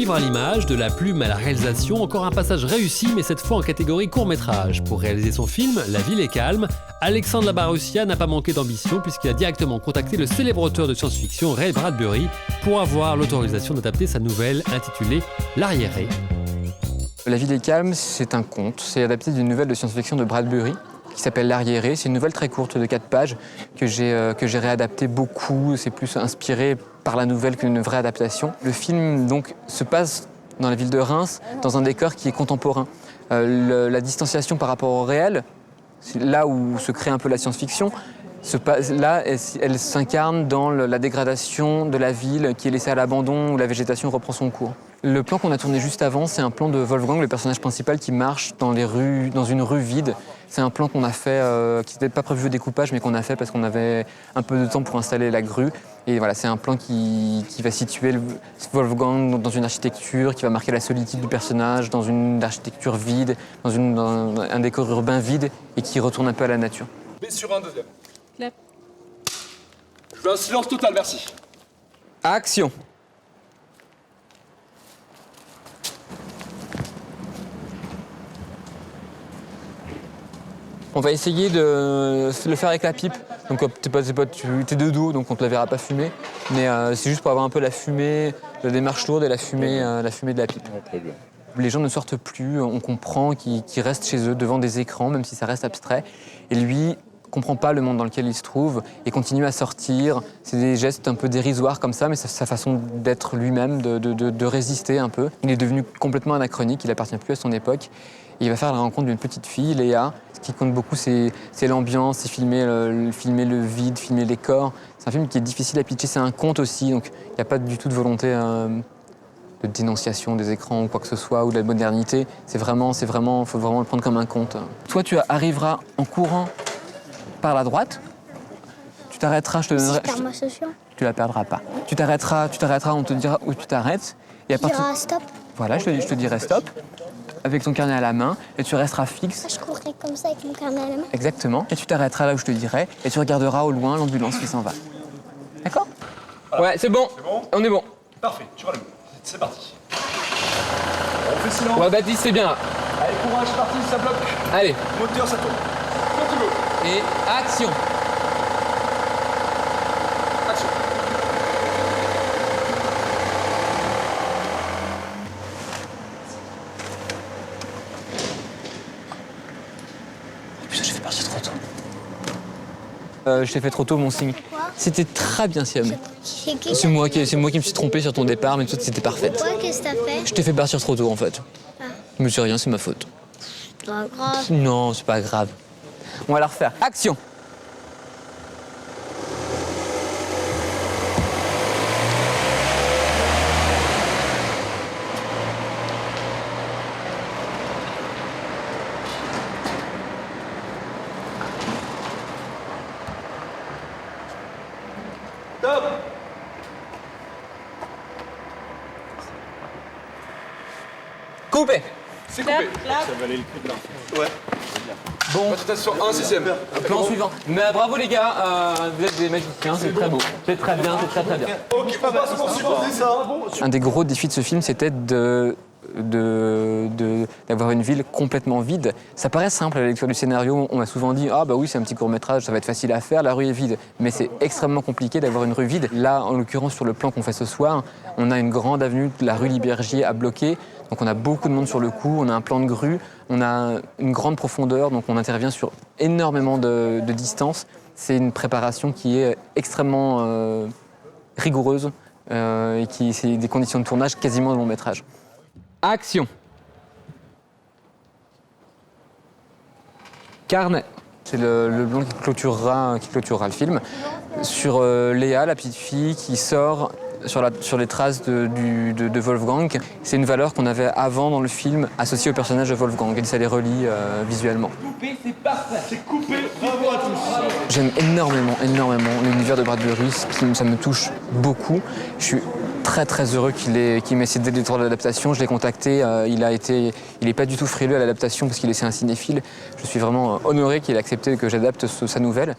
livre à l'image, de la plume à la réalisation, encore un passage réussi, mais cette fois en catégorie court-métrage. Pour réaliser son film, La ville est calme, Alexandre Labarussia n'a pas manqué d'ambition puisqu'il a directement contacté le célèbre auteur de science-fiction Ray Bradbury pour avoir l'autorisation d'adapter sa nouvelle intitulée L'Arriéré. La ville est calme, c'est un conte. C'est adapté d'une nouvelle de science-fiction de Bradbury qui s'appelle L'Arriéré. C'est une nouvelle très courte de 4 pages que j'ai réadaptée beaucoup. C'est plus inspiré par la nouvelle qu'une vraie adaptation. Le film donc se passe dans la ville de Reims, dans un décor qui est contemporain. La distanciation par rapport au réel, là où se crée un peu la science-fiction, là, elle s'incarne dans la dégradation de la ville qui est laissée à l'abandon, où la végétation reprend son cours. Le plan qu'on a tourné juste avant, c'est un plan de Wolfgang, le personnage principal, qui marche dans une rue vide. C'est un plan qu'on a fait, qui n'était pas prévu au découpage, mais qu'on a fait parce qu'on avait un peu de temps pour installer la grue. Et voilà, c'est un plan qui va situer Wolfgang dans une architecture, qui va marquer la solitude du personnage, dans une architecture vide, dans un décor urbain vide, et qui retourne un peu à la nature. Mais sur un deuxième. Clap. Je veux un silence total, merci. Action! On va essayer de le faire avec la pipe. Donc t'es de dos, donc on te la verra pas fumer. Mais c'est juste pour avoir un peu la fumée, la démarche lourde et la fumée de la pipe. Très bien. Les gens ne sortent plus, on comprend qu'ils restent chez eux devant des écrans, même si ça reste abstrait. Et lui comprend pas le monde dans lequel il se trouve et continue à sortir. C'est des gestes un peu dérisoires comme ça, mais c'est sa façon d'être lui-même, de résister un peu. Il est devenu complètement anachronique, il appartient plus à son époque. Et il va faire la rencontre d'une petite fille, Léa. Ce qui compte beaucoup, c'est l'ambiance, c'est filmer le vide, filmer les corps. C'est un film qui est difficile à pitcher, c'est un conte aussi, donc il n'y a pas du tout de volonté de dénonciation des écrans ou quoi que ce soit, ou de la modernité. Faut vraiment le prendre comme un conte. Toi, tu arriveras en courant par la droite, tu t'arrêteras, je te donnerai... Tu la perdras pas. Tu t'arrêteras, on te dira où tu t'arrêtes. Et à partir... Tu diras stop. Voilà, je te dirai stop, avec ton carnet à la main, et tu resteras fixe. Je courrai comme ça avec mon carnet à la main. Exactement. Et tu t'arrêteras là où je te dirai, et tu regarderas au loin l'ambulance qui s'en va. D'accord? Ouais, c'est bon. C'est bon? On est bon. Parfait, tu rallumes. C'est parti. On fait silence. Ouais, Baptiste, c'est bien là. Allez, courage, c'est parti, ça bloque. Allez, Moteur, ça tourne. Quand tu veux. et action. Action. Putain, j'ai fait partir trop tôt. Je t'ai fait trop tôt mon signe. C'était très bien, Siam. C'est moi qui me suis trompé sur ton départ, mais toi, c'était parfaite. Pourquoi? Qu'est-ce que t'as fait? Je t'ai fait partir trop tôt, en fait. Ah. Je me suis rien, c'est ma faute. Pas grave. Non, c'est pas grave. On va la refaire. Action! Top. Coupé! C'est coupé. Clap. Ça valait le coup de l'info. Ouais. Bon, Concentration 1, 6ème. plan suivant. Mais bravo les gars, vous êtes des magiciens, c'est très beau. C'est très bien, c'est très très bien. Ok, papa, c'est poursuivant, c'est ça. Un des gros défis de ce film, c'était d'avoir une ville complètement vide. Ça paraît simple à la lecture du scénario. On m'a souvent dit « Ah bah oui, c'est un petit court-métrage, ça va être facile à faire, la rue est vide. » Mais c'est extrêmement compliqué d'avoir une rue vide. Là, en l'occurrence, sur le plan qu'on fait ce soir, on a une grande avenue, la rue Libergier, à bloquer. Donc on a beaucoup de monde sur le coup, on a un plan de grue, on a une grande profondeur, donc on intervient sur énormément de distance. C'est une préparation qui est extrêmement rigoureuse et c'est des conditions de tournage quasiment de long métrage. Action. Carnet. C'est le blanc qui clôturera le film. Sur Léa, la petite fille qui sort sur les traces de Wolfgang. C'est une valeur qu'on avait avant dans le film associée au personnage de Wolfgang et ça les relie visuellement. Coupé, c'est parfait. C'est coupé. Bravo à tous. J'aime énormément l'univers de Bradbury, ça me touche beaucoup. Je suis très très heureux qu'il m'ait cédé les droits de l'adaptation. Je l'ai contacté, il n'est pas du tout frileux à l'adaptation parce qu'il est un cinéphile. Je suis vraiment honoré qu'il ait accepté que j'adapte sa nouvelle.